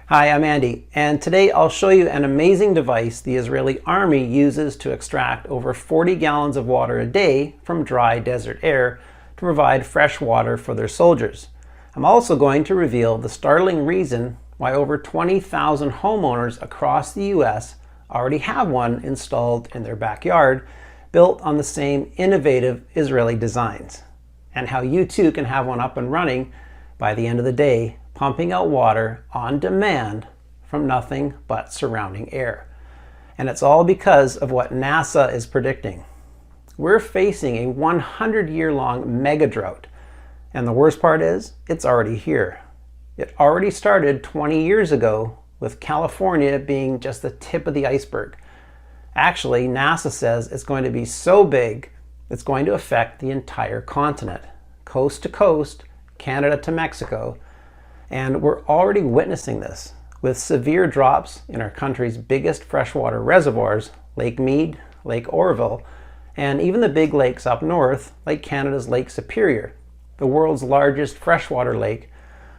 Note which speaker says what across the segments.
Speaker 1: Hi, I'm Andy, and today I'll show you an amazing device the Israeli Army uses to extract over 40 gallons of water a day from dry desert air to provide fresh water for their soldiers. I'm also going to reveal the startling reason why over 20,000 homeowners across the US already have one installed in their backyard, built on the same innovative Israeli designs, and how you too can have one up and running by the end of the day, pumping out water on demand from nothing but surrounding air. And it's all because of what NASA is predicting. We're facing a 100-year-long mega drought. And the worst part is, it's already here. It already started 20 years ago, with California being just the tip of the iceberg. Actually, NASA says it's going to be so big, it's going to affect the entire continent, coast to coast, Canada to Mexico. And we're already witnessing this with severe drops in our country's biggest freshwater reservoirs, Lake Mead, Lake Oroville, and even the big lakes up north, like Canada's Lake Superior, the world's largest freshwater lake,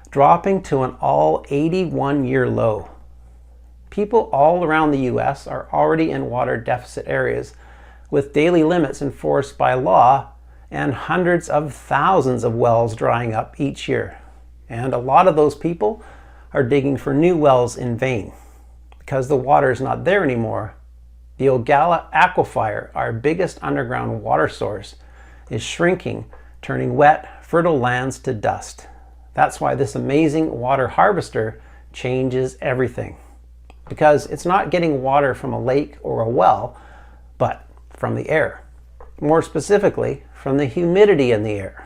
Speaker 1: dropping to an all 81-year low. People all around the US are already in water deficit areas, with daily limits enforced by law and hundreds of thousands of wells drying up each year. And a lot of those people are digging for new wells in vain because the water is not there anymore. The Ogala aquifer, our biggest underground water source, is shrinking, turning wet, fertile lands to dust. That's why this amazing water harvester changes everything, because it's not getting water from a lake or a well, but from the air. More specifically, from the humidity in the air.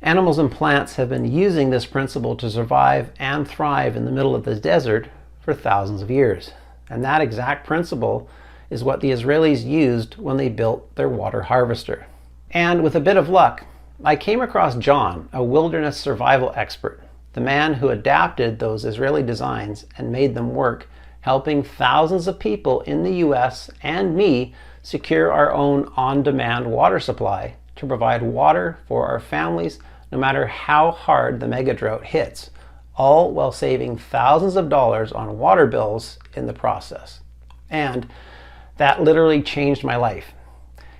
Speaker 1: Animals and plants have been using this principle to survive and thrive in the middle of the desert for thousands of years. And that exact principle is what the Israelis used when they built their water harvester. And with a bit of luck, I came across John, a wilderness survival expert, the man who adapted those Israeli designs and made them work, helping thousands of people in the US and me secure our own on-demand water supply to provide water for our families no matter how hard the mega drought hits, all while saving thousands of dollars on water bills in the process. And that literally changed my life.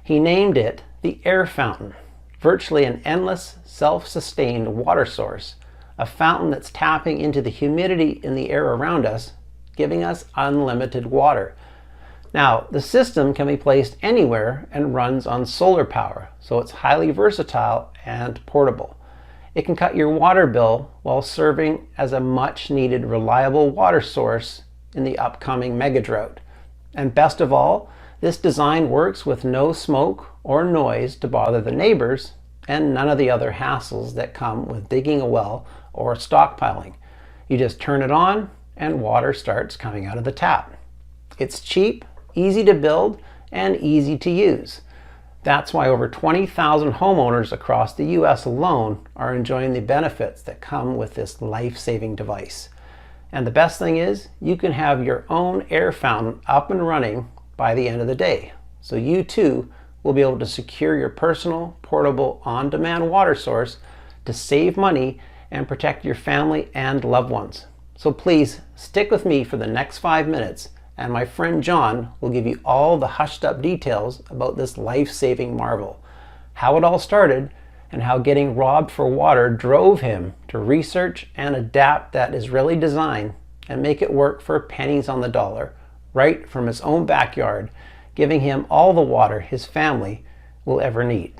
Speaker 1: He named it the air fountain, virtually an endless, self-sustained water source, a fountain that's tapping into the humidity in the air around us, giving us unlimited water. Now, the system can be placed anywhere and runs on solar power, so it's highly versatile and portable. It can cut your water bill while serving as a much-needed reliable water source in the upcoming mega drought. And best of all, this design works with no smoke or noise to bother the neighbors, and none of the other hassles that come with digging a well or stockpiling. You just turn it on and water starts coming out of the tap. It's cheap, easy to build, and easy to use. That's why over 20,000 homeowners across the US alone are enjoying the benefits that come with this life-saving device. And the best thing is, you can have your own air fountain up and running by the end of the day. So you too will be able to secure your personal, portable, on-demand water source to save money and protect your family and loved ones. So please stick with me for the next 5 minutes, and my friend John will give you all the hushed up details about this life-saving marvel, how it all started, and how getting robbed for water drove him to research and adapt that Israeli design and make it work for pennies on the dollar, right from his own backyard, giving him all the water his family will ever need.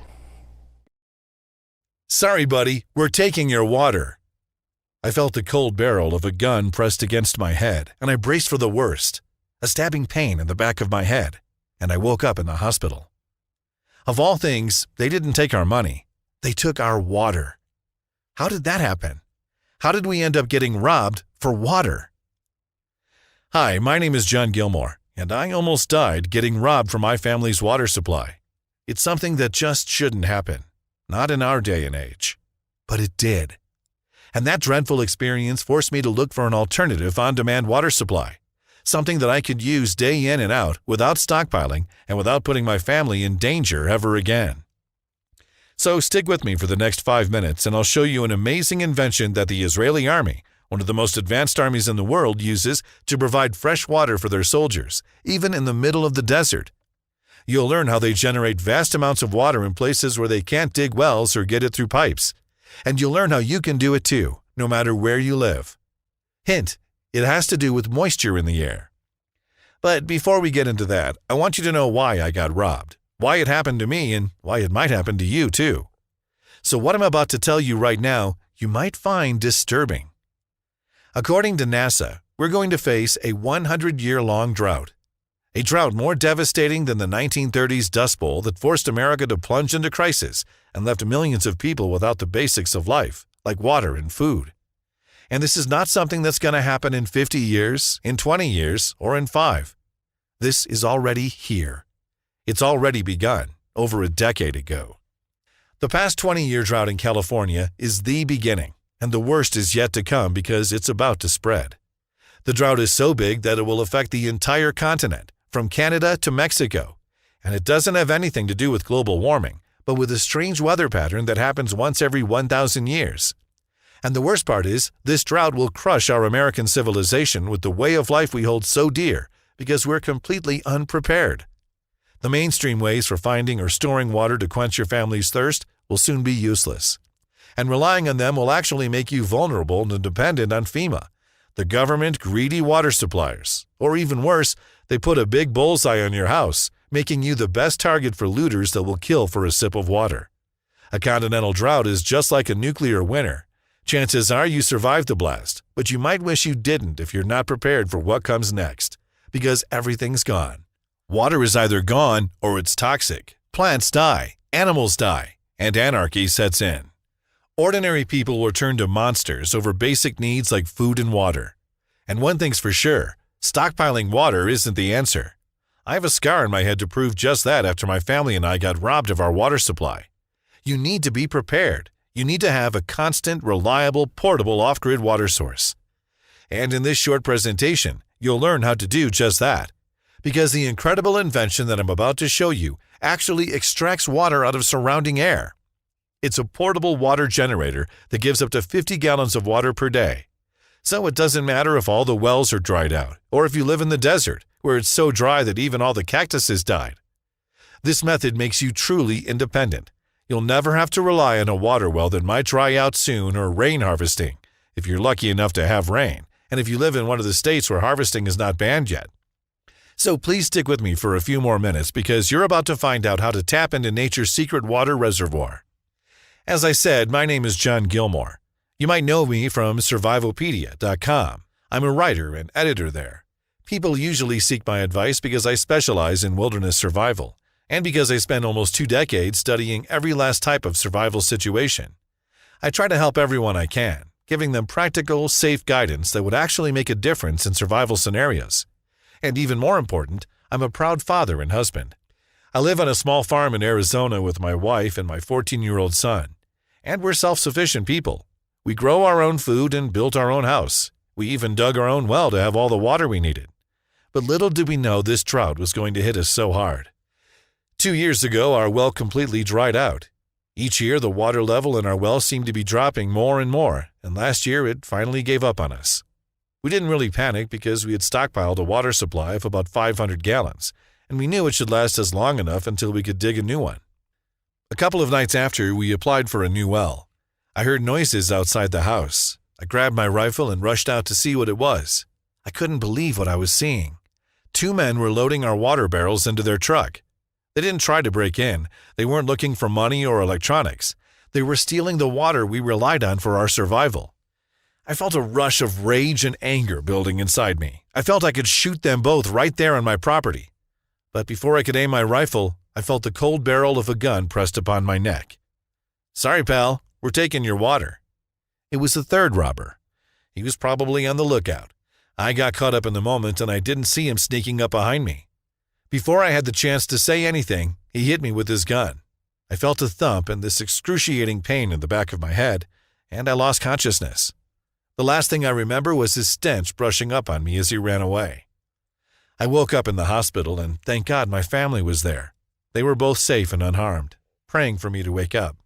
Speaker 2: Sorry, buddy, we're taking your water. I felt the cold barrel of a gun pressed against my head, and I braced for the worst. A stabbing pain in the back of my head, and I woke up in the hospital. Of all things, they didn't take our money. They took our water. How did that happen? How did we end up getting robbed for water? Hi, my name is John Gilmore, and I almost died getting robbed from my family's water supply. It's something that just shouldn't happen. Not in our day and age. But it did. And that dreadful experience forced me to look for an alternative on-demand water supply. Something that I could use day in and out without stockpiling and without putting my family in danger ever again. So stick with me for the next 5 minutes and I'll show you an amazing invention that the Israeli Army, one of the most advanced armies in the world, uses to provide fresh water for their soldiers, even in the middle of the desert. You'll learn how they generate vast amounts of water in places where they can't dig wells or get it through pipes. And you'll learn how you can do it too, no matter where you live. Hint, it has to do with moisture in the air. But before we get into that, I want you to know why I got robbed, why it happened to me, and why it might happen to you too. So what I'm about to tell you right now, you might find disturbing. According to NASA, we're going to face a 100-year-long drought. A drought more devastating than the 1930s Dust Bowl that forced America to plunge into crisis and left millions of people without the basics of life, like water and food. And this is not something that's going to happen in 50 years, in 20 years, or in 5. This is already here. It's already begun, over a decade ago. The past 20-year drought in California is the beginning, and the worst is yet to come because it's about to spread. The drought is so big that it will affect the entire continent, from Canada to Mexico, and it doesn't have anything to do with global warming, but with a strange weather pattern that happens once every 1,000 years. And the worst part is, this drought will crush our American civilization with the way of life we hold so dear because we're completely unprepared. The mainstream ways for finding or storing water to quench your family's thirst will soon be useless. And relying on them will actually make you vulnerable and dependent on FEMA, the government greedy water suppliers. Or even worse, they put a big bullseye on your house, making you the best target for looters that will kill for a sip of water. A continental drought is just like a nuclear winter. Chances are you survived the blast, but you might wish you didn't if you're not prepared for what comes next, because everything's gone. Water is either gone or it's toxic. Plants die, animals die, and anarchy sets in. Ordinary people will turn to monsters over basic needs like food and water. And one thing's for sure, stockpiling water isn't the answer. I have a scar on my head to prove just that after my family and I got robbed of our water supply. You need to be prepared. You need to have a constant, reliable, portable off-grid water source. And in this short presentation, you'll learn how to do just that. Because the incredible invention that I'm about to show you actually extracts water out of surrounding air. It's a portable water generator that gives up to 50 gallons of water per day. So it doesn't matter if all the wells are dried out, or if you live in the desert, where it's so dry that even all the cactuses died. This method makes you truly independent. You'll never have to rely on a water well that might dry out soon or rain harvesting, if you're lucky enough to have rain, and if you live in one of the states where harvesting is not banned yet. So please stick with me for a few more minutes because you're about to find out how to tap into nature's secret water reservoir. As I said, my name is John Gilmore. You might know me from Survivalopedia.com. I'm a writer and editor there. People usually seek my advice because I specialize in wilderness survival, and because I spent almost 2 decades studying every last type of survival situation. I try to help everyone I can, giving them practical, safe guidance that would actually make a difference in survival scenarios. And even more important, I'm a proud father and husband. I live on a small farm in Arizona with my wife and my 14-year-old son. And we're self-sufficient people. We grow our own food and built our own house. We even dug our own well to have all the water we needed. But little did we know this drought was going to hit us so hard. 2 years ago, our well completely dried out. Each year, the water level in our well seemed to be dropping more and more, and last year it finally gave up on us. We didn't really panic because we had stockpiled a water supply of about 500 gallons, and we knew it should last us long enough until we could dig a new one. A couple of nights after, we applied for a new well. I heard noises outside the house. I grabbed my rifle and rushed out to see what it was. I couldn't believe what I was seeing. 2 men were loading our water barrels into their truck. They didn't try to break in. They weren't looking for money or electronics. They were stealing the water we relied on for our survival. I felt a rush of rage and anger building inside me. I felt I could shoot them both right there on my property. But before I could aim my rifle, I felt the cold barrel of a gun pressed upon my neck. "Sorry, pal, we're taking your water." It was the third robber. He was probably on the lookout. I got caught up in the moment and I didn't see him sneaking up behind me. Before I had the chance to say anything, he hit me with his gun. I felt a thump and this excruciating pain in the back of my head, and I lost consciousness. The last thing I remember was his stench brushing up on me as he ran away. I woke up in the hospital and thank God my family was there. They were both safe and unharmed, praying for me to wake up.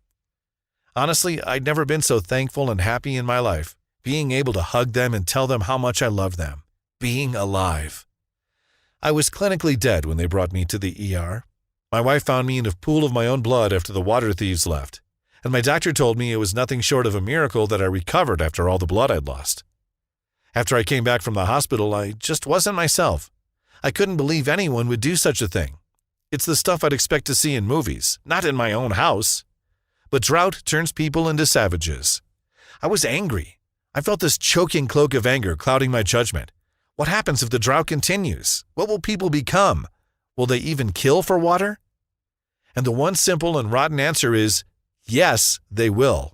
Speaker 2: Honestly, I'd never been so thankful and happy in my life, being able to hug them and tell them how much I love them, being alive. I was clinically dead when they brought me to the ER. My wife found me in a pool of my own blood after the water thieves left, and my doctor told me it was nothing short of a miracle that I recovered after all the blood I'd lost. After I came back from the hospital, I just wasn't myself. I couldn't believe anyone would do such a thing. It's the stuff I'd expect to see in movies, not in my own house. But drought turns people into savages. I was angry. I felt this choking cloak of anger clouding my judgment. What happens if the drought continues? What will people become? Will they even kill for water? And the one simple and rotten answer is, yes, they will.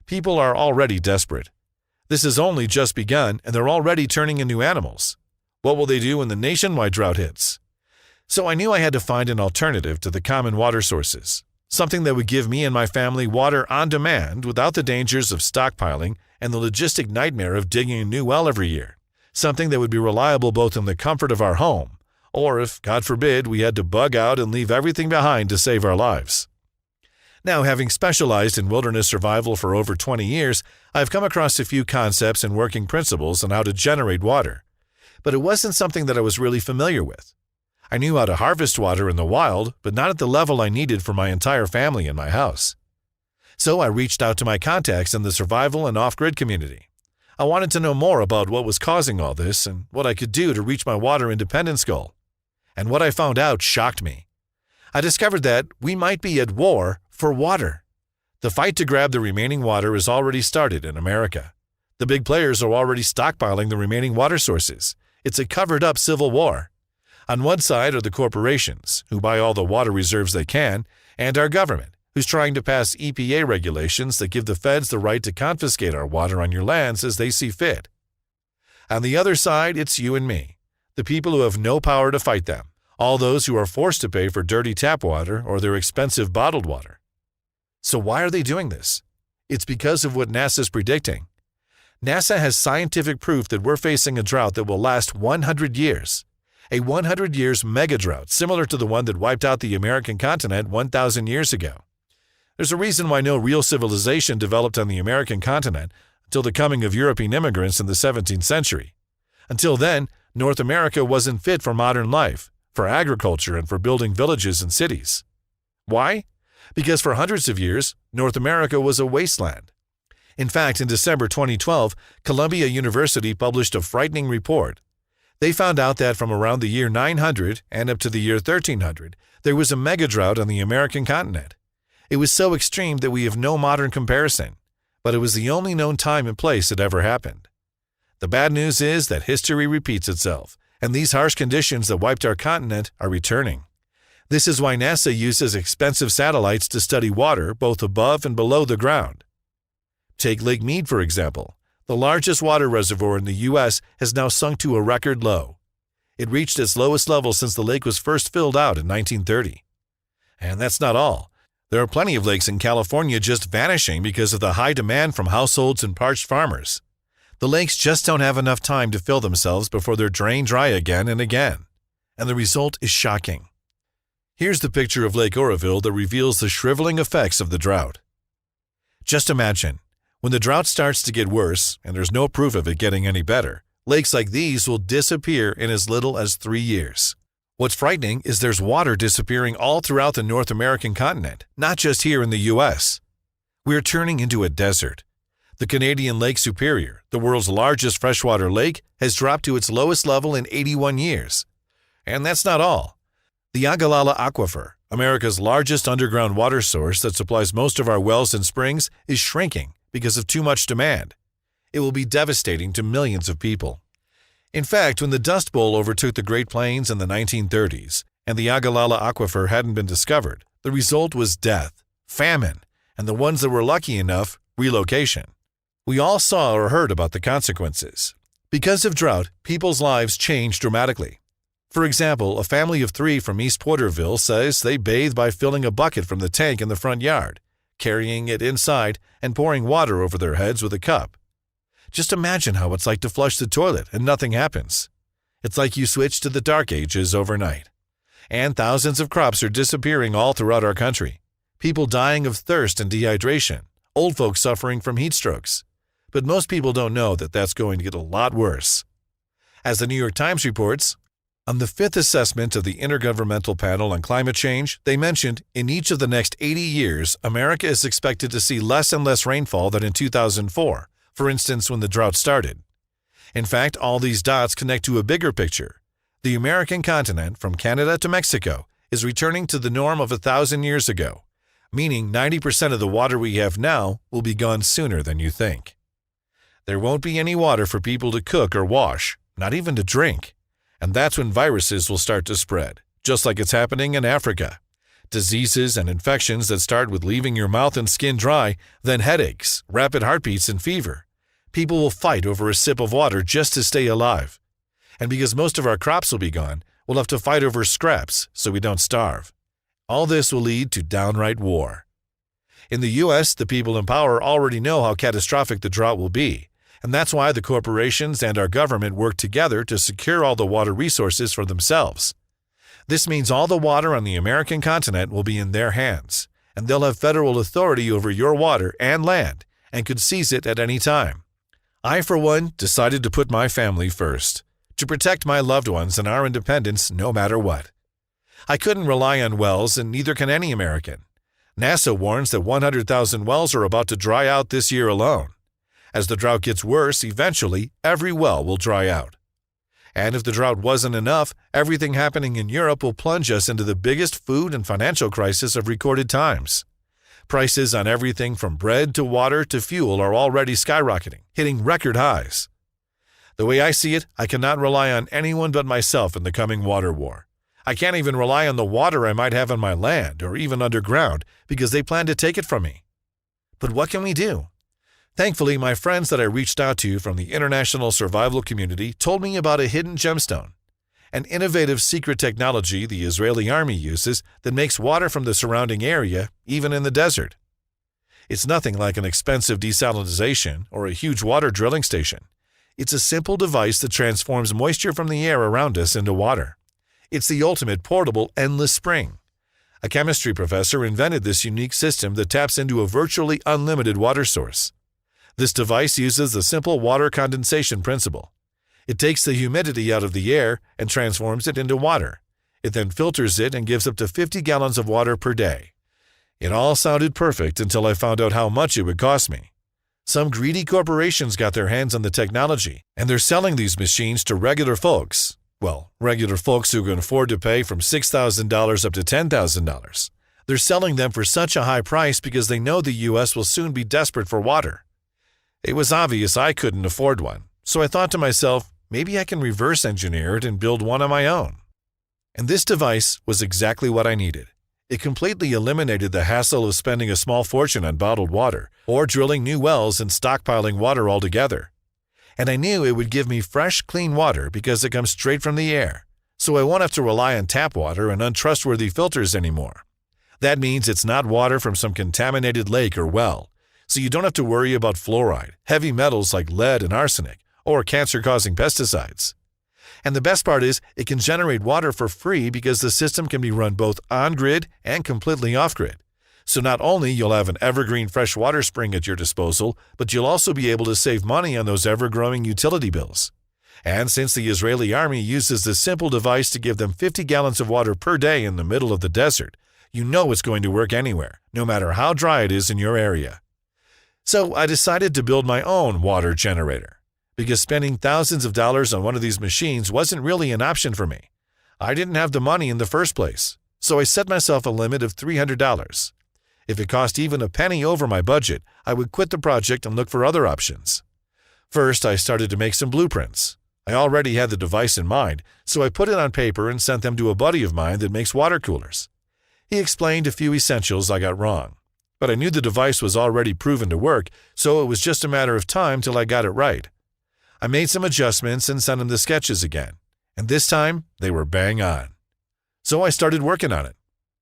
Speaker 2: People are already desperate. This has only just begun, and they're already turning into animals. What will they do when the nationwide drought hits? So I knew I had to find an alternative to the common water sources, something that would give me and my family water on demand without the dangers of stockpiling and the logistic nightmare of digging a new well every year, something that would be reliable both in the comfort of our home, or if, God forbid, we had to bug out and leave everything behind to save our lives. Now, having specialized in wilderness survival for over 20 years, I've come across a few concepts and working principles on how to generate water. But it wasn't something that I was really familiar with. I knew how to harvest water in the wild, but not at the level I needed for my entire family in my house. So I reached out to my contacts in the survival and off-grid community. I wanted to know more about what was causing all this and what I could do to reach my water independence goal. And what I found out shocked me. I discovered that we might be at war for water. The fight to grab the remaining water has already started in America. The big players are already stockpiling the remaining water sources. It's a covered-up civil war. On one side are the corporations, who buy all the water reserves they can, and our government, who's trying to pass EPA regulations that give the feds the right to confiscate our water on your lands as they see fit. On the other side, it's you and me, the people who have no power to fight them, all those who are forced to pay for dirty tap water or their expensive bottled water. So why are they doing this? It's because of what NASA's predicting. NASA has scientific proof that we're facing a drought that will last 100 years. A 100 years mega drought similar to the one that wiped out the American continent 1,000 years ago. There's a reason why no real civilization developed on the American continent until the coming of European immigrants in the 17th century. Until then, North America wasn't fit for modern life, for agriculture, and for building villages and cities. Why? Because for hundreds of years, North America was a wasteland. In fact, in December 2012, Columbia University published a frightening report. They found out that from around the year 900 and up to the year 1300, there was a mega drought on the American continent. It was so extreme that we have no modern comparison, but it was the only known time and place it ever happened. The bad news is that history repeats itself, and these harsh conditions that wiped our continent are returning. This is why NASA uses expensive satellites to study water both above and below the ground. Take Lake Mead, for example. The largest water reservoir in the U.S. has now sunk to a record low. It reached its lowest level since the lake was first filled out in 1930. And that's not all. There are plenty of lakes in California just vanishing because of the high demand from households and parched farmers. The lakes just don't have enough time to fill themselves before they're drained dry again and again. And the result is shocking. Here's the picture of Lake Oroville that reveals the shriveling effects of the drought. Just imagine, when the drought starts to get worse, and there's no proof of it getting any better, lakes like these will disappear in as little as 3 years. What's frightening is there's water disappearing all throughout the North American continent, not just here in the U.S. We're turning into a desert. The Canadian Lake Superior, the world's largest freshwater lake, has dropped to its lowest level in 81 years. And that's not all. The Ogallala Aquifer, America's largest underground water source that supplies most of our wells and springs, is shrinking because of too much demand. It will be devastating to millions of people. In fact, when the Dust Bowl overtook the Great Plains in the 1930s and the Ogallala Aquifer hadn't been discovered, the result was death, famine, and the ones that were lucky enough, relocation. We all saw or heard about the consequences. Because of drought, people's lives changed dramatically. For example, a family of 3 from East Porterville says they bathe by filling a bucket from the tank in the front yard, carrying it inside, and pouring water over their heads with a cup. Just imagine how it's like to flush the toilet and nothing happens. It's like you switch to the dark ages overnight. And thousands of crops are disappearing all throughout our country. People dying of thirst and dehydration. Old folks suffering from heat strokes. but most people don't know that that's going to get a lot worse. As the New York Times reports, on the fifth assessment of the Intergovernmental Panel on Climate Change, they mentioned in each of the next 80 years, America is expected to see less and less rainfall than in 2004, for instance, when the drought started. In fact, all these dots connect to a bigger picture. The American continent, from Canada to Mexico, is returning to the norm of 1,000 years ago, meaning 90% of the water we have now will be gone sooner than you think. There won't be any water for people to cook or wash, not even to drink. And that's when viruses will start to spread, just like it's happening in Africa. Diseases and infections that start with leaving your mouth and skin dry, then headaches, rapid heartbeats, and fever. People will fight over a sip of water just to stay alive. And because most of our crops will be gone, we'll have to fight over scraps so we don't starve. All this will lead to downright war. In the U.S., the people in power already know how catastrophic the drought will be. And that's why the corporations and our government work together to secure all the water resources for themselves. This means all the water on the American continent will be in their hands, and they'll have federal authority over your water and land, and could seize it at any time. I, for one, decided to put my family first, to protect my loved ones and our independence no matter what. I couldn't rely on wells, and neither can any American. NASA warns that 100,000 wells are about to dry out this year alone. As the drought gets worse, eventually, every well will dry out. And if the drought wasn't enough, everything happening in Europe will plunge us into the biggest food and financial crisis of recorded times. Prices on everything from bread to water to fuel are already skyrocketing, hitting record highs. The way I see it, I cannot rely on anyone but myself in the coming water war. I can't even rely on the water I might have on my land or even underground because they plan to take it from me. But what can we do? Thankfully, my friends that I reached out to from the international survival community told me about a hidden gemstone, an innovative secret technology the Israeli army uses that makes water from the surrounding area, even in the desert. It's nothing like an expensive desalinization or a huge water drilling station. It's a simple device that transforms moisture from the air around us into water. It's the ultimate portable endless spring. A chemistry professor invented this unique system that taps into a virtually unlimited water source. This device uses the simple water condensation principle. It takes the humidity out of the air and transforms it into water. It then filters it and gives up to 50 gallons of water per day. It all sounded perfect until I found out how much it would cost me. Some greedy corporations got their hands on the technology, and they're selling these machines to regular folks. Well, regular folks who can afford to pay from $6,000 up to $10,000. They're selling them for such a high price because they know the U.S. will soon be desperate for water. It was obvious I couldn't afford one, so I thought to myself, maybe I can reverse engineer it and build one on my own. And this device was exactly what I needed. It completely eliminated the hassle of spending a small fortune on bottled water, or drilling new wells and stockpiling water altogether. And I knew it would give me fresh, clean water because it comes straight from the air, so I won't have to rely on tap water and untrustworthy filters anymore. That means it's not water from some contaminated lake or well, so you don't have to worry about fluoride, heavy metals like lead and arsenic, or cancer-causing pesticides. And the best part is, it can generate water for free because the system can be run both on-grid and completely off-grid. So not only you'll have an evergreen fresh water spring at your disposal, but you'll also be able to save money on those ever-growing utility bills. And since the Israeli army uses this simple device to give them 50 gallons of water per day in the middle of the desert, you know it's going to work anywhere, no matter how dry it is in your area. So I decided to build my own water generator, because spending thousands of dollars on one of these machines wasn't really an option for me. I didn't have the money in the first place, so I set myself a limit of $300. If it cost even a penny over my budget, I would quit the project and look for other options. First, I started to make some blueprints. I already had the device in mind, so I put it on paper and sent them to a buddy of mine that makes water coolers. He explained a few essentials I got wrong, but I knew the device was already proven to work, so it was just a matter of time till I got it right. I made some adjustments and sent him the sketches again, and this time they were bang on. So I started working on it.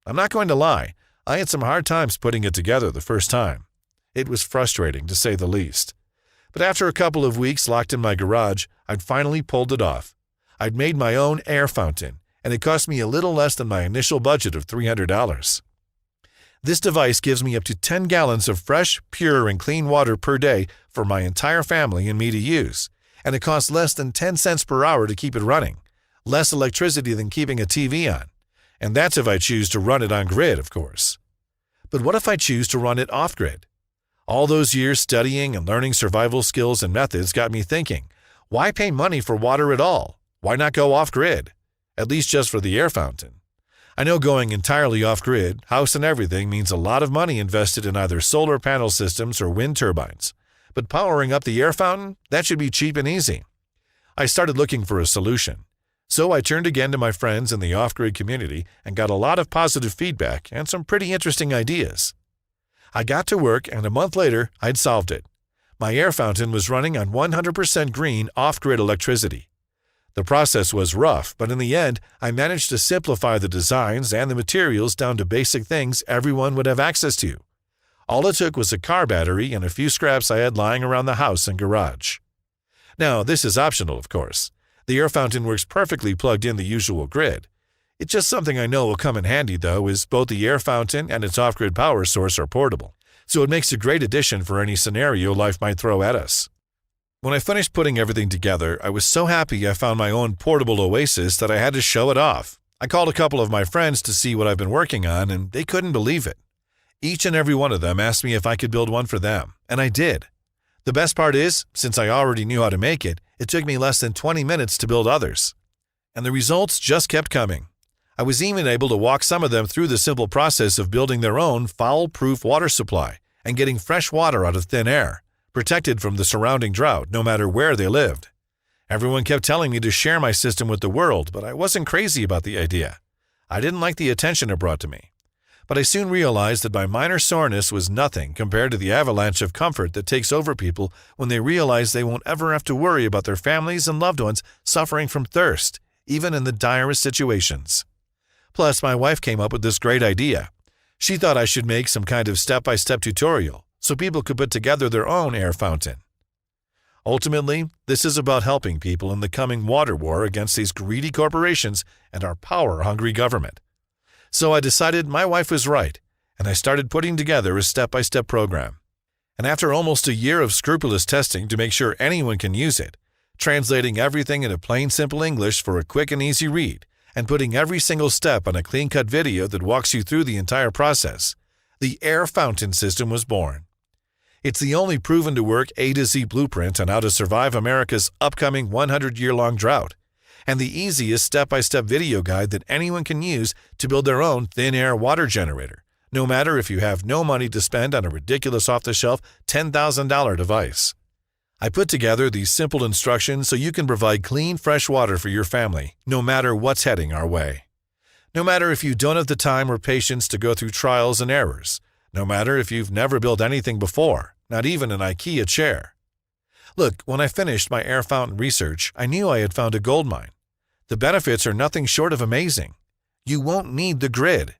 Speaker 2: I'm not going to lie, I had some hard times putting it together the first time. It was frustrating, to say the least. But after a couple of weeks locked in my garage, I'd finally pulled it off. I'd made my own air fountain, and it cost me a little less than my initial budget of $300. This device gives me up to 10 gallons of fresh, pure, and clean water per day for my entire family and me to use, and it costs less than 10 cents per hour to keep it running, less electricity than keeping a TV on. And that's if I choose to run it on grid, of course. But what if I choose to run it off-grid? All those years studying and learning survival skills and methods got me thinking, why pay money for water at all? Why not go off-grid? At least just for the air fountain. I know going entirely off-grid, house and everything, means a lot of money invested in either solar panel systems or wind turbines. But powering up the air fountain, that should be cheap and easy. I started looking for a solution. So I turned again to my friends in the off-grid community and got a lot of positive feedback and some pretty interesting ideas. I got to work, and a month later, I'd solved it. My air fountain was running on 100% green off-grid electricity. The process was rough, but in the end, I managed to simplify the designs and the materials down to basic things everyone would have access to. All it took was a car battery and a few scraps I had lying around the house and garage. Now, this is optional, of course. The air fountain works perfectly plugged in the usual grid. It's just something I know will come in handy, though, is both the air fountain and its off-grid power source are portable, so it makes a great addition for any scenario life might throw at us. When I finished putting everything together, I was so happy I found my own portable oasis that I had to show it off. I called a couple of my friends to see what I've been working on, and they couldn't believe it. Each and every one of them asked me if I could build one for them, and I did. The best part is, since I already knew how to make it, it took me less than 20 minutes to build others. And the results just kept coming. I was even able to walk some of them through the simple process of building their own foul-proof water supply and getting fresh water out of thin air, protected from the surrounding drought no matter where they lived. Everyone kept telling me to share my system with the world, but I wasn't crazy about the idea. I didn't like the attention it brought to me. But I soon realized that my minor soreness was nothing compared to the avalanche of comfort that takes over people when they realize they won't ever have to worry about their families and loved ones suffering from thirst, even in the direst situations. Plus, my wife came up with this great idea. She thought I should make some kind of step-by-step tutorial so people could put together their own air fountain. Ultimately, this is about helping people in the coming water war against these greedy corporations and our power-hungry government. So I decided my wife was right, and I started putting together a step-by-step program. And after almost a year of scrupulous testing to make sure anyone can use it, translating everything into plain simple English for a quick and easy read, and putting every single step on a clean-cut video that walks you through the entire process, the air fountain system was born. It's the only proven-to-work A to Z blueprint on how to survive America's upcoming 100-year-long drought, and the easiest step-by-step video guide that anyone can use to build their own thin air water generator, no matter if you have no money to spend on a ridiculous off-the-shelf $10,000 device. I put together these simple instructions so you can provide clean, fresh water for your family, no matter what's heading our way. No matter if you don't have the time or patience to go through trials and errors, no matter if you've never built anything before, not even an IKEA chair. Look, when I finished my air fountain research, I knew I had found a goldmine. The benefits are nothing short of amazing. You won't need the grid.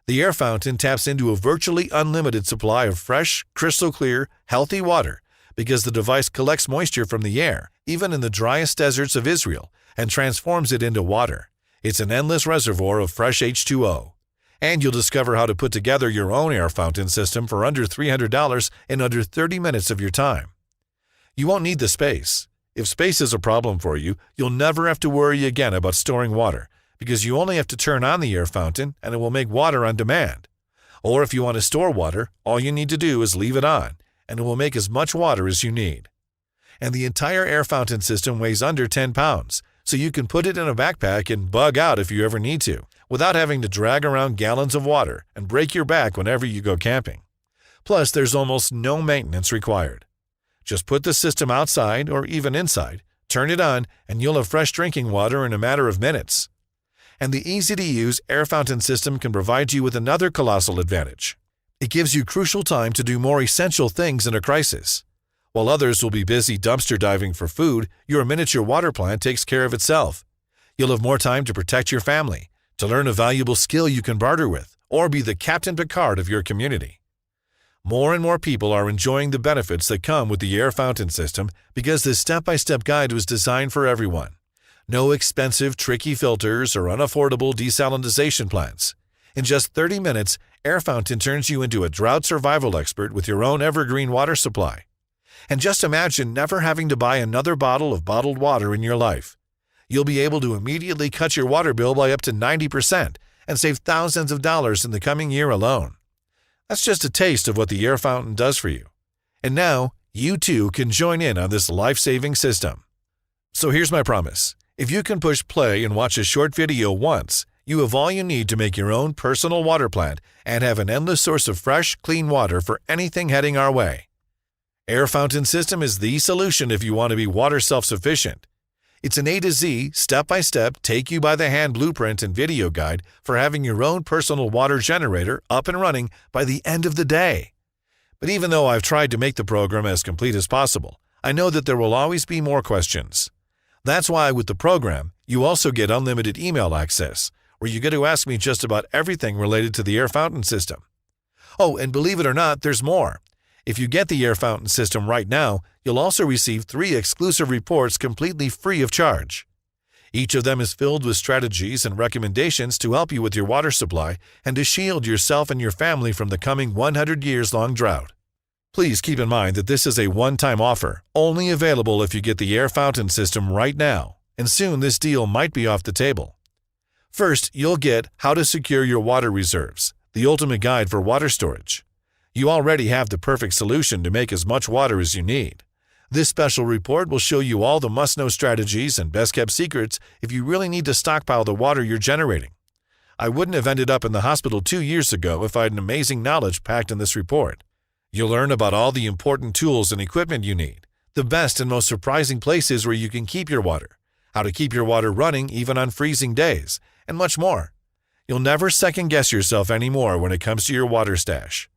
Speaker 2: The air fountain taps into a virtually unlimited supply of fresh, crystal clear, healthy water because the device collects moisture from the air, even in the driest deserts of Israel, and transforms it into water. It's an endless reservoir of fresh H2O. And you'll discover how to put together your own air fountain system for under $300 in under 30 minutes of your time. You won't need the space. If space is a problem for you, you'll never have to worry again about storing water, because you only have to turn on the air fountain and it will make water on demand. Or if you want to store water, all you need to do is leave it on, and it will make as much water as you need. And the entire air fountain system weighs under 10 pounds, so you can put it in a backpack and bug out if you ever need to, without having to drag around gallons of water and break your back whenever you go camping. Plus, there's almost no maintenance required. Just put the system outside or even inside, turn it on, and you'll have fresh drinking water in a matter of minutes. And the easy-to-use air fountain system can provide you with another colossal advantage. It gives you crucial time to do more essential things in a crisis. While others will be busy dumpster diving for food, your miniature water plant takes care of itself. You'll have more time to protect your family, to learn a valuable skill you can barter with, or be the Captain Picard of your community. More and more people are enjoying the benefits that come with the air fountain system because this step-by-step guide was designed for everyone. No expensive, tricky filters or unaffordable desalinization plants. In just 30 minutes, Air Fountain turns you into a drought survival expert with your own evergreen water supply. And just imagine never having to buy another bottle of bottled water in your life. You'll be able to immediately cut your water bill by up to 90% and save thousands of dollars in the coming year alone. That's just a taste of what the Air Fountain does for you. And now, you too can join in on this life-saving system. So here's my promise. If you can push play and watch a short video once, you have all you need to make your own personal water plant and have an endless source of fresh, clean water for anything heading our way. Air Fountain System is the solution if you want to be water self-sufficient. It's an A to Z, step-by-step, take-you-by-the-hand blueprint and video guide for having your own personal water generator up and running by the end of the day. But even though I've tried to make the program as complete as possible, I know that there will always be more questions. That's why with the program, you also get unlimited email access, where you get to ask me just about everything related to the Air Fountain System. Oh, and believe it or not, there's more. If you get the Air Fountain System right now, you'll also receive 3 exclusive reports completely free of charge. Each of them is filled with strategies and recommendations to help you with your water supply and to shield yourself and your family from the coming 100-years-long drought. Please keep in mind that this is a one-time offer, only available if you get the Air Fountain System right now, and soon this deal might be off the table. First, you'll get How to Secure Your Water Reserves, the ultimate guide for water storage. You already have the perfect solution to make as much water as you need. This special report will show you all the must-know strategies and best-kept secrets if you really need to stockpile the water you're generating. I wouldn't have ended up in the hospital 2 years ago if I had an amazing knowledge packed in this report. You'll learn about all the important tools and equipment you need, the best and most surprising places where you can keep your water, how to keep your water running even on freezing days, and much more. You'll never second-guess yourself anymore when it comes to your water stash.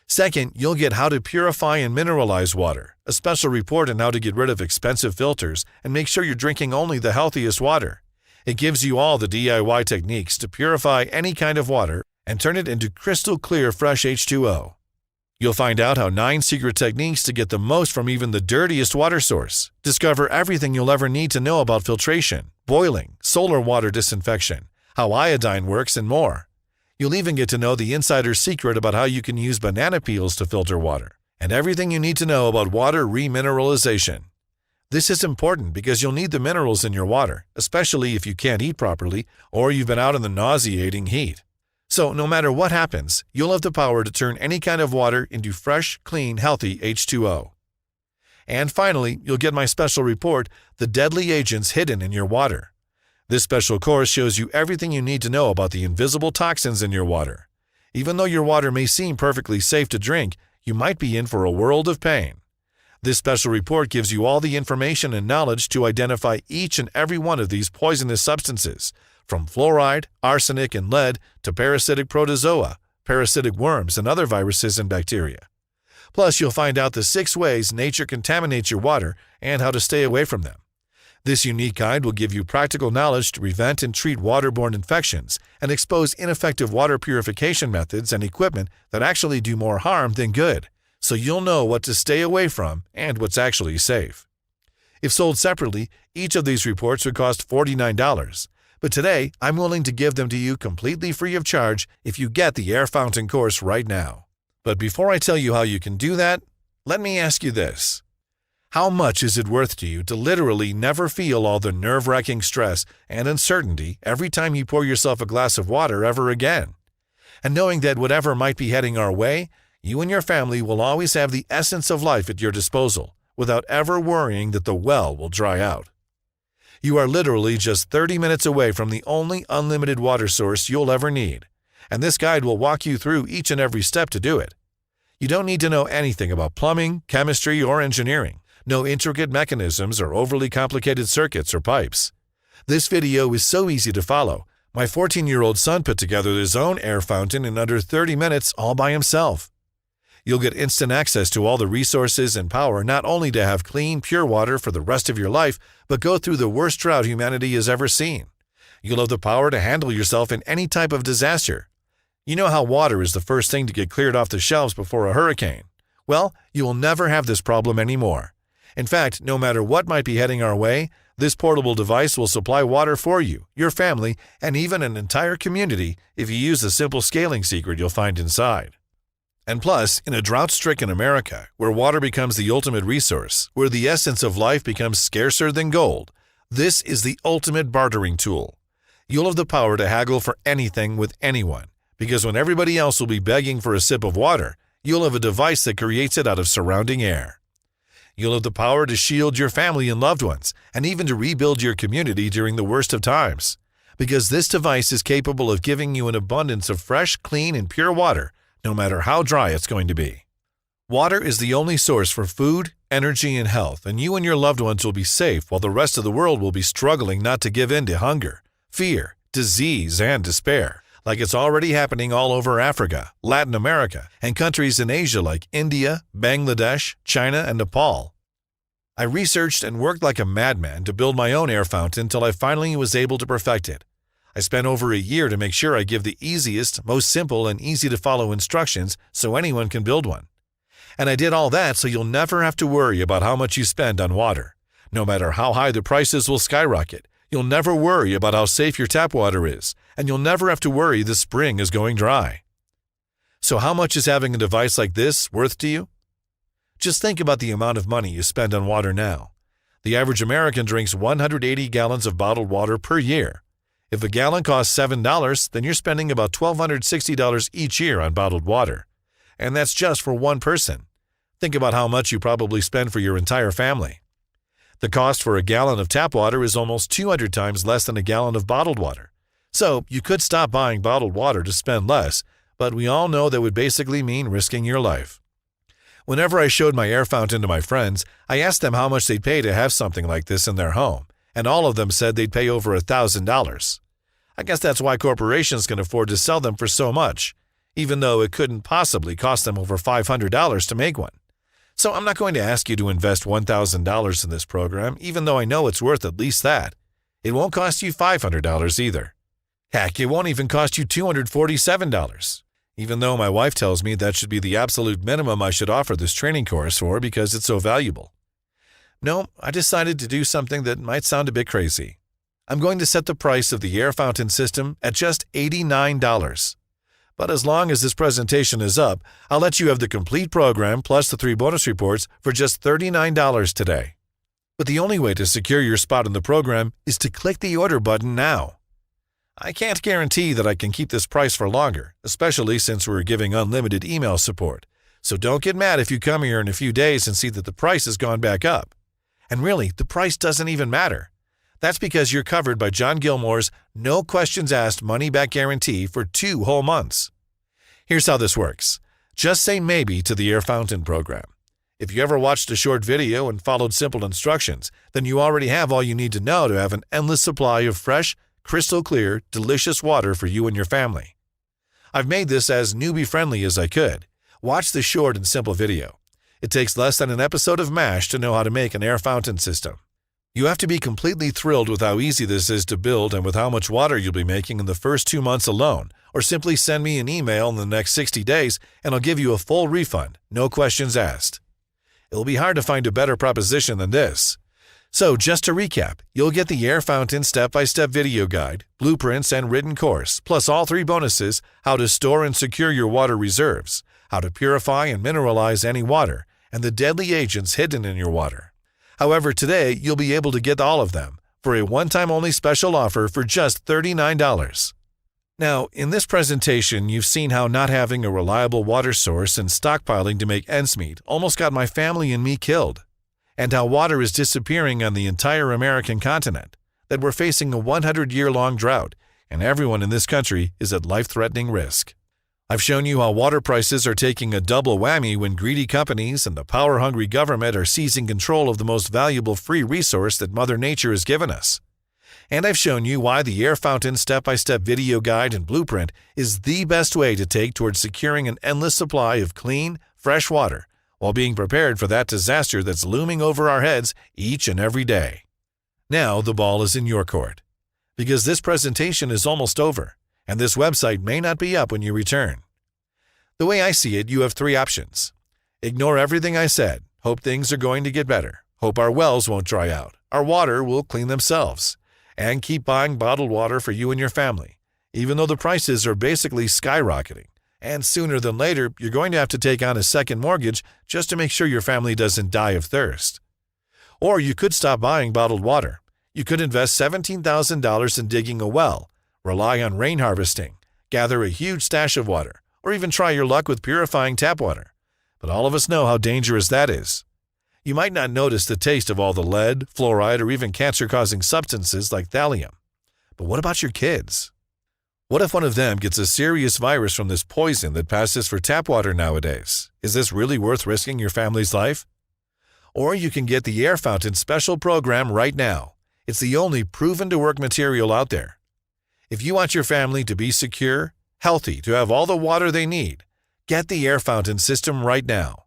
Speaker 2: Second, you'll get How to Purify and Mineralize Water, a special report on how to get rid of expensive filters and make sure you're drinking only the healthiest water. It gives you all the DIY techniques to purify any kind of water and turn it into crystal clear fresh H2O. You'll find out how 9 secret techniques to get the most from even the dirtiest water source. Discover everything you'll ever need to know about filtration, boiling, solar water disinfection, how iodine works, and more. You'll even get to know the insider's secret about how you can use banana peels to filter water, and everything you need to know about water remineralization. This is important because you'll need the minerals in your water, especially if you can't eat properly or you've been out in the nauseating heat. So no matter what happens, you'll have the power to turn any kind of water into fresh, clean, healthy H2O. And finally, you'll get my special report, The Deadly Agents Hidden in Your Water. This special course shows you everything you need to know about the invisible toxins in your water. Even though your water may seem perfectly safe to drink, you might be in for a world of pain. This special report gives you all the information and knowledge to identify each and every one of these poisonous substances, from fluoride, arsenic, and lead to parasitic protozoa, parasitic worms, and other viruses and bacteria. Plus, you'll find out the 6 ways nature contaminates your water and how to stay away from them. This unique guide will give you practical knowledge to prevent and treat waterborne infections and expose ineffective water purification methods and equipment that actually do more harm than good, so you'll know what to stay away from and what's actually safe. If sold separately, each of these reports would cost $49, but today I'm willing to give them to you completely free of charge if you get the Air Fountain course right now. But before I tell you how you can do that, let me ask you this. How much is it worth to you to literally never feel all the nerve-wracking stress and uncertainty every time you pour yourself a glass of water ever again? And knowing that whatever might be heading our way, you and your family will always have the essence of life at your disposal, without ever worrying that the well will dry out. You are literally just 30 minutes away from the only unlimited water source you'll ever need, and this guide will walk you through each and every step to do it. You don't need to know anything about plumbing, chemistry, or engineering. No intricate mechanisms or overly complicated circuits or pipes. This video is so easy to follow. My 14-year-old son put together his own air fountain in under 30 minutes all by himself. You'll get instant access to all the resources and power not only to have clean, pure water for the rest of your life, but go through the worst drought humanity has ever seen. You'll have the power to handle yourself in any type of disaster. You know how water is the first thing to get cleared off the shelves before a hurricane? Well, you will never have this problem anymore. In fact, no matter what might be heading our way, This portable device will supply water for you, your family, and even an entire community if you use the simple scaling secret you'll find inside. And plus, in a drought-stricken America, where water becomes the ultimate resource, where the essence of life becomes scarcer than gold, this is the ultimate bartering tool. You'll have the power to haggle for anything with anyone, because when everybody else will be begging for a sip of water, you'll have a device that creates it out of surrounding air. You'll have the power to shield your family and loved ones, and even to rebuild your community during the worst of times, because this device is capable of giving you an abundance of fresh, clean, and pure water, no matter how dry it's going to be. Water is the only source for food, energy, and health, and you and your loved ones will be safe while the rest of the world will be struggling not to give in to hunger, fear, disease, and despair, like it's already happening all over Africa, Latin America, and countries in Asia like India, Bangladesh, China, and Nepal. I researched and worked like a madman to build my own air fountain until I finally was able to perfect it. I spent over a year to make sure I give the easiest, most simple, and easy-to-follow instructions so anyone can build one. And I did all that so you'll never have to worry about how much you spend on water. No matter how high the prices will skyrocket, you'll never worry about how safe your tap water is, and you'll never have to worry the spring is going dry. So how much is having a device like this worth to you? Just think about the amount of money you spend on water now. The average American drinks 180 gallons of bottled water per year. If a gallon costs $7, then you're spending about $1,260 each year on bottled water. And that's just for one person. Think about how much you probably spend for your entire family. The cost for a gallon of tap water is almost 200 times less than a gallon of bottled water. So you could stop buying bottled water to spend less, but we all know that would basically mean risking your life. Whenever I showed my air fountain to my friends, I asked them how much they'd pay to have something like this in their home, and all of them said they'd pay over $1,000. I guess that's why corporations can afford to sell them for so much, even though it couldn't possibly cost them over $500 to make one. So I'm not going to ask you to invest $1,000 in this program, even though I know it's worth at least that. It won't cost you $500 either. Heck, it won't even cost you $247, even though my wife tells me that should be the absolute minimum I should offer this training course for because it's so valuable. No, I decided to do something that might sound a bit crazy. I'm going to set the price of the air fountain system at just $89. But as long as this presentation is up, I'll let you have the complete program plus the 3 bonus reports for just $39 today. But the only way to secure your spot in the program is to click the order button now. I can't guarantee that I can keep this price for longer, especially since we're giving unlimited email support. So don't get mad if you come here in a few days and see that the price has gone back up. And really, the price doesn't even matter. That's because you're covered by John Gilmore's no questions asked money-back guarantee for 2 whole months. Here's how this works. Just say maybe to the air fountain program. If you ever watched a short video and followed simple instructions, then you already have all you need to know to have an endless supply of fresh, crystal clear, delicious water for you and your family. I've made this as newbie-friendly as I could. Watch the short and simple video. It takes less than an episode of MASH to know how to make an air fountain system. You have to be completely thrilled with how easy this is to build and with how much water you'll be making in the first 2 months alone, or simply send me an email in the next 60 days and I'll give you a full refund, no questions asked. It'll be hard to find a better proposition than this. So just to recap, you'll get the air fountain step-by-step video guide, blueprints, and written course, plus all 3 bonuses: how to store and secure your water reserves, how to purify and mineralize any water, and the deadly agents hidden in your water. However, today you'll be able to get all of them for a one-time-only special offer for just $39. Now, in this presentation, you've seen how not having a reliable water source and stockpiling to make ends meet almost got my family and me killed, and how water is disappearing on the entire American continent, that we're facing a 100-year-long drought, and everyone in this country is at life-threatening risk. I've shown you how water prices are taking a double whammy when greedy companies and the power-hungry government are seizing control of the most valuable free resource that Mother Nature has given us. And I've shown you why the Air Fountain step-by-step video guide and blueprint is the best way to take towards securing an endless supply of clean, fresh water while being prepared for that disaster that's looming over our heads each and every day. Now the ball is in your court, because this presentation is almost over, and this website may not be up when you return. The way I see it, you have 3 options. Ignore everything I said, hope things are going to get better, hope our wells won't dry out, our water will clean themselves. And keep buying bottled water for you and your family, even though the prices are basically skyrocketing. And sooner than later, you're going to have to take on a second mortgage just to make sure your family doesn't die of thirst. Or you could stop buying bottled water. You could invest $17,000 in digging a well, rely on rain harvesting, gather a huge stash of water, or even try your luck with purifying tap water. But all of us know how dangerous that is. You might not notice the taste of all the lead, fluoride, or even cancer-causing substances like thallium. But what about your kids? What if one of them gets a serious virus from this poison that passes for tap water nowadays? Is this really worth risking your family's life? Or you can get the Air Fountain Special Program right now. It's the only proven-to-work material out there. If you want your family to be secure, healthy, to have all the water they need, get the Air Fountain system right now.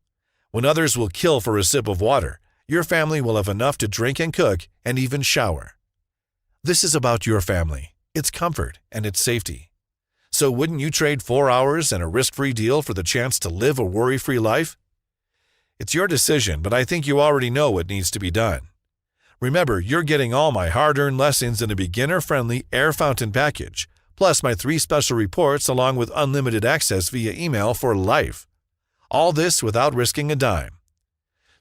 Speaker 2: When others will kill for a sip of water, your family will have enough to drink and cook and even shower. This is about your family, its comfort, and its safety. So wouldn't you trade 4 hours and a risk-free deal for the chance to live a worry-free life? It's your decision, but I think you already know what needs to be done. Remember, you're getting all my hard-earned lessons in a beginner-friendly Air Fountain package, plus my 3 special reports along with unlimited access via email for life. All this without risking a dime.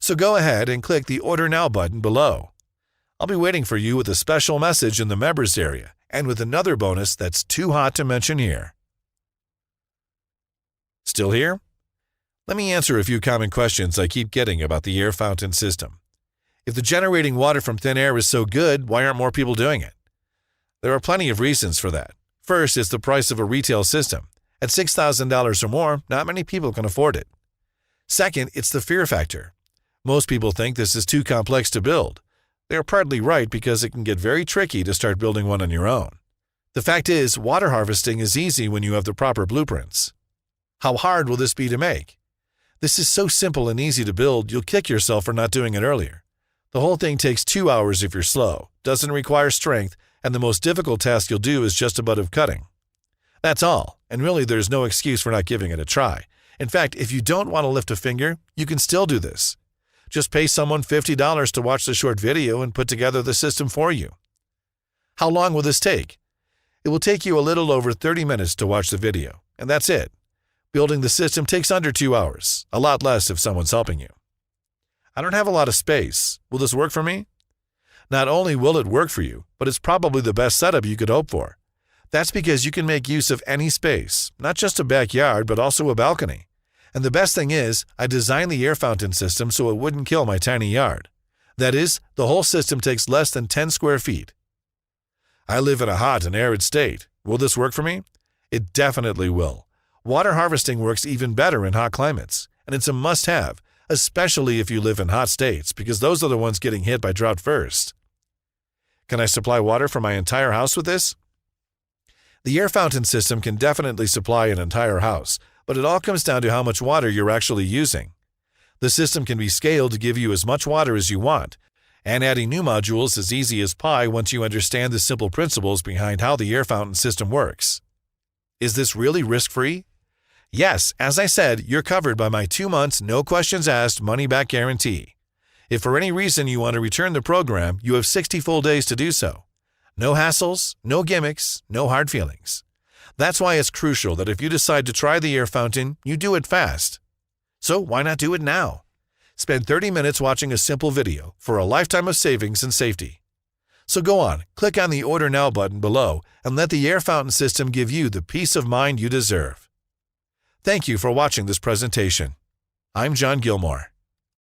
Speaker 2: So go ahead and click the Order Now button below. I'll be waiting for you with a special message in the members area and with another bonus that's too hot to mention here. Still here? Let me answer a few common questions I keep getting about the Air Fountain system. If the generating water from thin air is so good, why aren't more people doing it? There are plenty of reasons for that. First, it's the price of a retail system. At $6,000 or more, not many people can afford it. Second, it's the fear factor. Most people think this is too complex to build. They're partly right because it can get very tricky to start building one on your own. The fact is, water harvesting is easy when you have the proper blueprints. How hard will this be to make? This is so simple and easy to build, you'll kick yourself for not doing it earlier. The whole thing takes 2 hours if you're slow, doesn't require strength, and the most difficult task you'll do is just a bit of cutting. That's all, and really there's no excuse for not giving it a try. In fact, if you don't want to lift a finger, you can still do this. Just pay someone $50 to watch the short video and put together the system for you. How long will this take? It will take you a little over 30 minutes to watch the video, and that's it. Building the system takes under 2 hours, a lot less if someone's helping you. I don't have a lot of space. Will this work for me? Not only will it work for you, but it's probably the best setup you could hope for. That's because you can make use of any space, not just a backyard, but also a balcony. And the best thing is, I designed the Air Fountain system so it wouldn't kill my tiny yard. That is, the whole system takes less than 10 square feet. I live in a hot and arid state. Will this work for me? It definitely will. Water harvesting works even better in hot climates, and it's a must-have, especially if you live in hot states, because those are the ones getting hit by drought first. Can I supply water for my entire house with this? The Air Fountain system can definitely supply an entire house, but it all comes down to how much water you're actually using. The system can be scaled to give you as much water as you want, and adding new modules is easy as pie once you understand the simple principles behind how the Air Fountain system works. Is this really risk-free? Yes, as I said, you're covered by my 2 months, no questions asked, money-back guarantee. If for any reason you want to return the program, you have 60 full days to do so. No hassles, no gimmicks, no hard feelings. That's why it's crucial that if you decide to try the Air Fountain, you do it fast. So why not do it now? Spend 30 minutes watching a simple video for a lifetime of savings and safety. So go on, click on the Order Now button below and let the Air Fountain system give you the peace of mind you deserve. Thank you for watching this presentation. I'm John Gilmore.